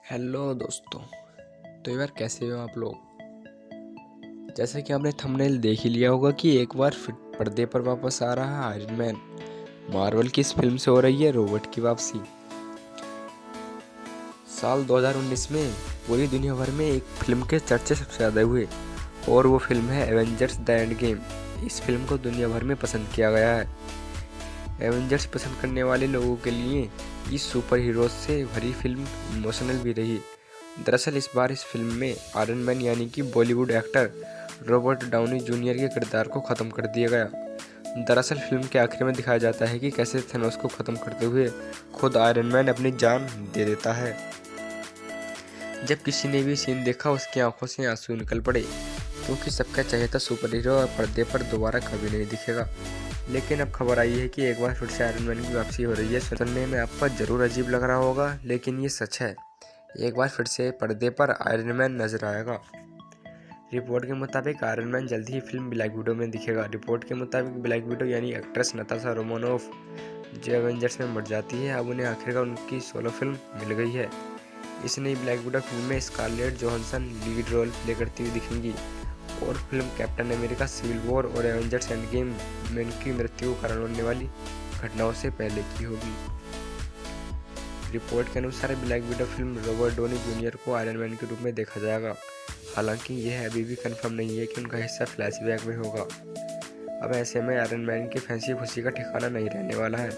Hello दोस्तों। तो यार कैसे हो आप लोग। जैसे कि आपने थंबनेल देख ही लिया होगा कि एक बार फिर पर्दे पर वापस आ रहा है आयरन मैन। मार्वल की इस फिल्म से हो रही है रोबोट की वापसी। साल 2019 में पूरी दुनिया भर में एक फिल्म के चर्चे सबसे ज़्यादा हुए और वो फिल्म है एवेंजर्स द एंड गेम। इस फिल्म को दुनिया भर में पसंद किया गया है। एवेंजर्स पसंद करने वाले लोगों के लिए इस सुपर हीरोज से भरी फिल्म इमोशनल भी रही। दरअसल इस बार इस फिल्म में आयरन मैन यानी कि Bollywood actor Robert Downey junior के किरदार को ख़त्म कर दिया गया। दरअसल फिल्म के आखिर में दिखाया जाता है कि कैसे थेनोस को ख़त्म करते हुए खुद आयरन मैन अपनी जान दे देता है। जब किसी ने भी सीन देखा उसकी आंखों से आंसू निकल पड़े, क्योंकि सबका चहेता सुपर हीरो पर्दे पर दोबारा कभी नहीं दिखेगा। लेकिन अब खबर आई है कि एक बार फिर से आयरन मैन की वापसी हो रही है। सुनने में आपको जरूर अजीब लग रहा होगा, लेकिन ये सच है। एक बार फिर से पर्दे पर आयरन मैन नजर आएगा। रिपोर्ट के मुताबिक आयरन मैन जल्दी ही फिल्म ब्लैक विडो में दिखेगा। रिपोर्ट के मुताबिक ब्लैक विडो यानी एक्ट्रेस नताशा रोमानोफ जो एवेंजर्स में मर जाती है, अब उन्हें आखिरकार उनकी सोलो फिल्म मिल गई है। इस नई ब्लैक विडो फिल्म में Scarlett Johansson lead role play करती हुई दिखेंगी और film Captain America Civil War और एवेंजर्स एंड गेम में उनकी मृत्यु के कारण होने वाली घटनाओं से पहले की होगी। रिपोर्ट के अनुसार black Widow film Robert Downey junior को आयरन मैन के रूप में देखा जाएगा। हालांकि यह अभी भी कंफर्म नहीं है कि उनका हिस्सा फ्लैशबैक में होगा। अब ऐसे में आयरन मैन की फैंसी खुशी का ठिकाना नहीं रहने वाला है।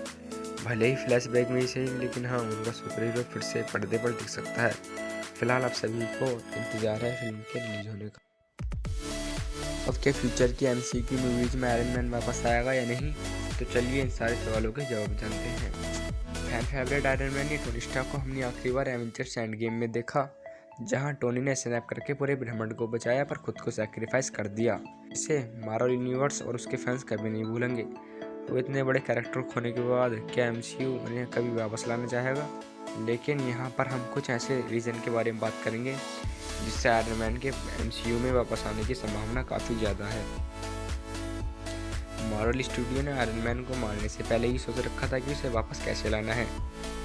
भले ही फ्लैशबैक में ही सही, लेकिन हाँ, उनका सुपर हीरो फिर से पर्दे पर दिख सकता है। फिलहाल आप सभी को इंतजार है फिल्म के रिलीज होने का। अब क्या फ्यूचर की एमसीयू की मूवीज में आयरन मैन वापस आएगा या नहीं, तो चलिए इन सारे सवालों के जवाब जानते हैं। Fan favourite Iron Man Tony Stark को हमने आखिरी बार एवेंजर्स एंड गेम में देखा, जहां टोनी ने स्नैप करके पूरे ब्रह्मांड को बचाया पर खुद को सैक्रिफाइस कर दिया। इसे मार्वल यूनिवर्स और उसके फैंस कभी नहीं भूलेंगे। तो इतने बड़े कैरेक्टर खोने के बाद क्या एमसीयू उन्हें कभी वापस लाना चाहेगा? लेकिन यहाँ पर हम कुछ ऐसे रीज़न के बारे में बात करेंगे जिससे आयरन मैन के एमसीयू में वापस आने की संभावना काफ़ी ज़्यादा है। मार्वल स्टूडियो ने आयरन मैन को मारने से पहले ही सोच रखा था कि उसे वापस कैसे लाना है,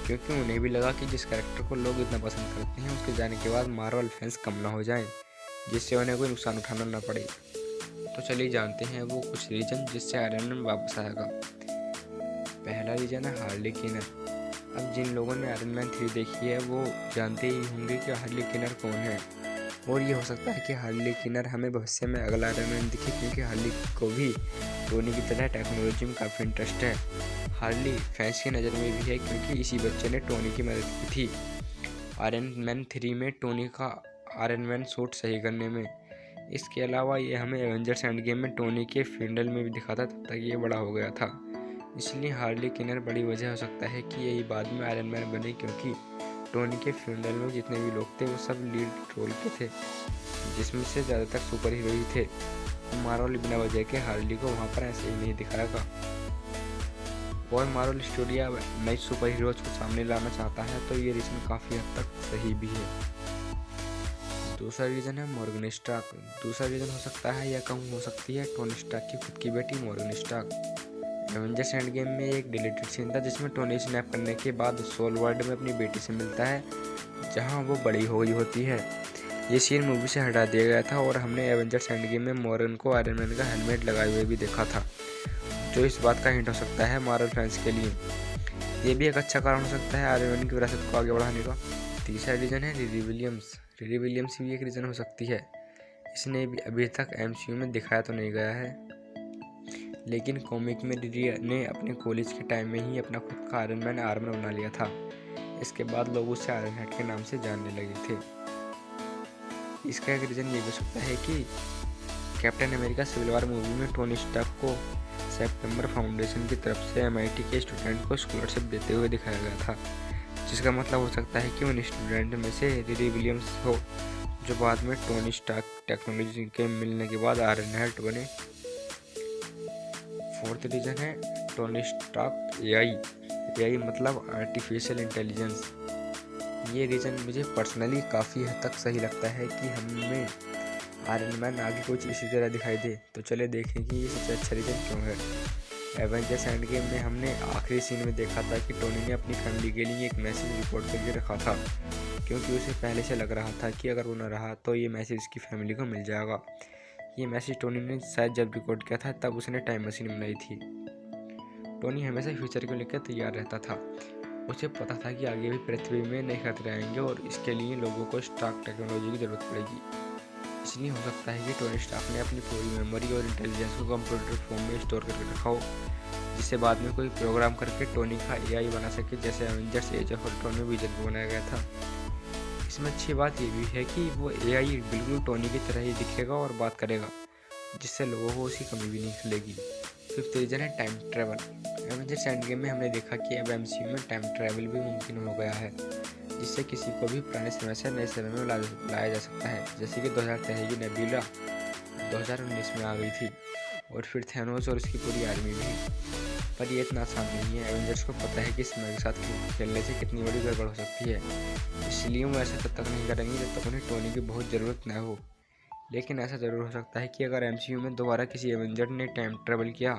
क्योंकि उन्हें भी लगा कि जिस कैरेक्टर को लोग इतना पसंद करते हैं उसके जाने के बाद मार्वल फैंस कम ना हो जाएं, जिससे उन्हें कोई नुकसान उठाना ना पड़े। तो चलिए जानते हैं वो कुछ रीजन जिससे आयरन मैन वापस आएगा। पहला रीजन है हार्ली किनर। अब जिन लोगों ने आयरन मैन 3 देखी है वो जानते ही होंगे कि हार्ली किनर कौन है, और ये हो सकता है कि हार्ली किनर हमें भविष्य में अगला आयरन मैन दिखे, क्योंकि हार्ली को भी टोनी की तरह टेक्नोलॉजी में काफ़ी इंटरेस्ट है। हार्ली फैंस की नज़र में भी है क्योंकि इसी बच्चे ने टोनी की मदद की थी आयरन मैन 3 में टोनी का आयरन मैन सूट सही करने में। इसके अलावा ये हमें एवेंजर्स एंड गेम में टोनी के फ्यूनरल में भी दिखा था, तब तक ये बड़ा हो गया था। इसलिए हार्ली किनर बड़ी वजह हो सकता है कि यही बाद में आयरन मैन बने, क्योंकि टोनी के फ्यूनरल में जितने भी लोग थे वो सब लीड रोल के थे, जिसमें से ज़्यादातर सुपर हीरो ही थे। मार्वल बिना वजह के हार्ली को वहाँ पर ऐसे ही नहीं दिखाएगा, और मार्वल स्टूडियो नए सुपर हीरोज को सामने लाना चाहता है, तो ये रीज़न काफ़ी हद तक सही भी है। दूसरा रीज़न है मॉर्गन स्टार्क। दूसरा रीज़न हो सकता है या कम हो सकती है टोनी स्टार्क की खुद की बेटी Morgan Stark. Avengers Endgame में एक डिलीटेड सीन था जिसमें टोनी स्नैप करने के बाद सोल वर्ल्ड में अपनी बेटी से मिलता है, जहां वो बड़ी हो गई होती है। ये सीन मूवी से हटा दिया गया था और हमने एवेंजर्स एंड गेम में मॉर्गन को आयरन मैन का हेलमेट लगाए हुए भी देखा था, जो इस बात का हिंट हो सकता है मार्वल फैंस के लिए। ये भी एक अच्छा कारण हो सकता है आयरन मैन की विरासत को आगे बढ़ाने का। तीसरा रीज़न है रिरी विलियम्स। रिरी विलियम्स भी एक रीज़न हो सकती है। इसने भी अभी तक एमसीयू में दिखाया तो नहीं गया है, लेकिन कॉमिक में रिरी ने अपने कॉलेज के टाइम में ही अपना खुद का आयरन मैन आर्मर बना लिया था। इसके बाद लोग उसे आयरन हेड के नाम से जानने लगे थे। इसका एक रीज़न ये भी हो सकता है कि Captain America Civil War movie में टोनी स्टार्क को सेप्टेम्बर फाउंडेशन की तरफ से MIT के स्टूडेंट को स्कॉलरशिप देते हुए दिखाया गया था, जिसका मतलब हो सकता है कि उन स्टूडेंट में से रिरी विलियम्स हो, जो बाद में टोनी स्टार्क टेक्नोलॉजी के मिलने के बाद आयरन हेड बने। फोर्थ रीज़न है टोनी स्टार्क AI मतलब आर्टिफिशियल इंटेलिजेंस। ये रीज़न मुझे पर्सनली काफ़ी हद तक सही लगता है कि हमें आयरन मैन आगे कुछ इसी तरह दिखाई दे। तो चले देखें कि ये सबसे अच्छा रीज़न क्यों है। एवेंजर्स एंड गेम में हमने आखिरी सीन में देखा था कि टोनी ने अपनी फैमिली के लिए एक मैसेज रिकॉर्ड करके रखा था, क्योंकि उसे पहले से लग रहा था कि अगर वो न रहा तो ये मैसेज उसकी फैमिली को मिल जाएगा। ये मैसेज टोनी ने शायद जब रिकॉर्ड किया था तब उसने टाइम मशीन बनाई थी। टोनी हमेशा फ्यूचर को लेकर तैयार रहता था। उसे पता था कि आगे भी पृथ्वी में नए खतरे आएंगे और इसके लिए लोगों को स्टार्क टेक्नोलॉजी की ज़रूरत पड़ेगी। इसलिए हो सकता है कि टोनी स्टार्क ने अपनी पूरी मेमोरी और इंटेलिजेंस को कंप्यूटर फॉर्म में स्टोर करके रखा हो, जिससे बाद में कोई प्रोग्राम करके टोनी का एआई बना सके, जैसे एवेंजर्स एज ऑफ अल्ट्रॉन में विजन को बनाया गया था। इसमें अच्छी बात ये भी है कि वो एआई बिल्कुल टोनी की तरह ही दिखेगा और बात करेगा, जिससे लोगों को उसकी कमी भी नहीं खलेगी। फिफ्थ रीजन है time travel. Avengers Endgame में हमने देखा कि अब एमसीयू में टाइम ट्रैवल भी मुमकिन हो गया है, जिससे किसी को भी पुराने समय से नए समय में लाया जा सकता है। जैसे कि 2013 की नेबुला 2019 में आ गई थी और फिर थैनोस और उसकी पूरी आर्मी भी। पर ये इतना आसान नहीं है। एवेंजर्स को पता है कि समय के साथ खेलने से कितनी बड़ी गड़बड़ हो सकती है, इसलिए वो ऐसा तब तक नहीं करेंगे जब तक उन्हें टोनी की बहुत ज़रूरत न हो। लेकिन ऐसा ज़रूर हो सकता है कि अगर एमसीयू में दोबारा किसी एवेंजर ने टाइम ट्रैवल किया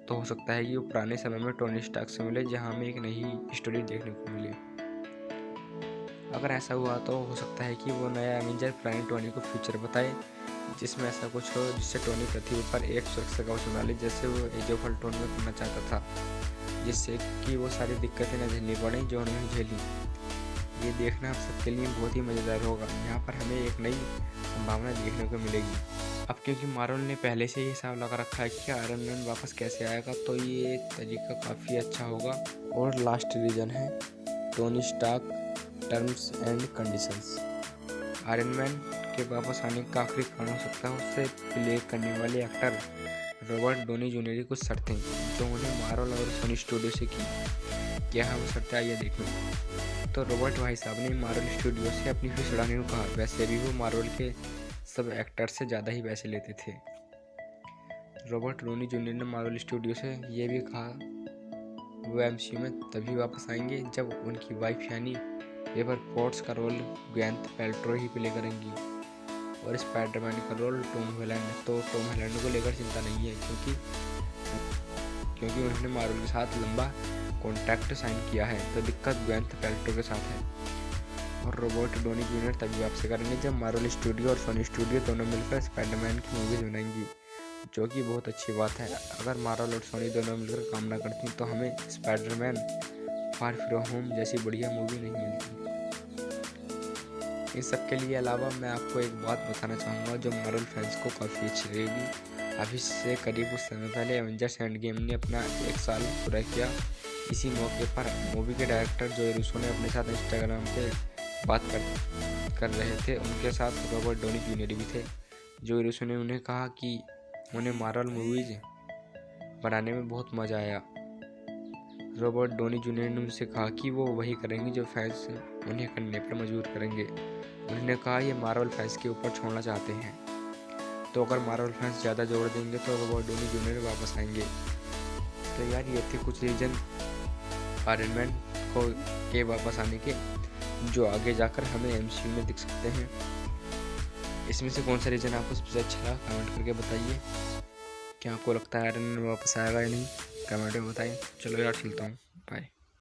तो हो सकता है कि वो पुराने समय में टोनी स्टार्क से मिले, जहाँ हमें एक नई स्टोरी देखने को मिले। अगर ऐसा हुआ तो हो सकता है कि वो नया एवेंजर पुराने टोनी को फ्यूचर बताए, जिसमें ऐसा कुछ हो जिससे टोनी पृथ्वी पर एक सुरक्षा कवच बना ले, जैसे वो एज ऑफ अल्ट्रॉन में करना चाहता था, जिससे कि वो सारी दिक्कतें न झेलनी पड़ें जो उन्होंने झेली। ये देखना हम सबके लिए बहुत ही मज़ेदार होगा। यहाँ पर हमें एक नई संभावना देखने को मिलेगी। अब क्योंकि मार्वल ने पहले से ही हिसाब लगा रखा है कि आयरन मैन वापस कैसे आएगा, तो ये तरीका काफ़ी अच्छा होगा। और लास्ट रीजन है Tony Stark terms and conditions. Iron Man के वापस आने का आखिरी कारण हो सकता है उसे प्ले करने वाले एक्टर रॉबर्ट डॉनी जूनियर की कुछ शर्तें जो उन्हें मार्वल और सोनी स्टूडियो से की। क्या है वो शर्तें, आइए देखें। तो रॉबर्ट भाई साहब ने मार्वल स्टूडियो से अपनी फीस बढ़ाने को कहा। वैसे भी वो मार्वल के सब एक्टर से ज़्यादा ही पैसे लेते थे। रॉबर्ट डॉनी जूनियर ने मार्वल स्टूडियो से ये भी कहा वो एमसीयू में तभी वापस आएंगे जब उनकी वाइफ यानी एवर फोर्ड्स का रोल ग्वेंथ पैल्ट्रो ही प्ले करेंगी और स्पाइडरमैन का रोल टॉम हॉलैंड। तो टॉम हॉलैंड को लेकर चिंता नहीं है, क्योंकि उन्होंने मार्वल के साथ लंबा कॉन्ट्रैक्ट साइन किया है। तो दिक्कत ग्वेंथ पैल्ट्रो के साथ है। और रॉबर्ट डॉनी जूनियर तभी वापसी करेंगे जब मार्वल स्टूडियो और सोनी स्टूडियो दोनों मिलकर स्पाइडरमैन की मूवीज बनाएंगी, जो कि बहुत अच्छी बात है। अगर मार्वल और सोनी दोनों मिलकर काम ना करती तो हमें स्पाइडरमैन फार फ्रॉम होम जैसी बढ़िया मूवी नहीं मिलती। इन सब के लिए अलावा मैं आपको एक बात बताना चाहूँगा जो मार्वल फैंस को काफ़ी अच्छी लगेगी। अभी से करीब कुछ समय पहले एवेंजर्स एंड गेम ने अपना 1 साल पूरा किया। इसी मौके पर मूवी के डायरेक्टर जो रूसो ने अपने साथ इंस्टाग्राम पे बात कर रहे थे। उनके साथ रॉबर्ट डॉनी जूनियर भी थे। जो रूसो ने उन्हें कहा कि उन्हें मार्वल मूवीज बनाने में बहुत मज़ा आया। रॉबर्ट डॉनी जूनियर ने उनसे कहा कि वो वही करेंगे जो फैंस उन्हें करने पर मजबूर करेंगे। उन्होंने कहा ये मार्वल फैंस के ऊपर छोड़ना चाहते हैं, तो अगर मार्वल फैंस ज़्यादा जोर देंगे तो रॉबर्ट डॉनी जूनियर वापस आएंगे। तो यार ये थे कुछ रीजन आयरन मैन के वापस आने के, जो आगे जाकर हमें एमसीयू में दिख सकते हैं। इसमें से कौन सा रीजन आपको सबसे अच्छा लगा कमेंट करके बताइए। क्या आपको लगता है आयरन मैन वापस आएगा या नहीं, कमेंट में बताइए। चलो यार चलता हूँ, बाय।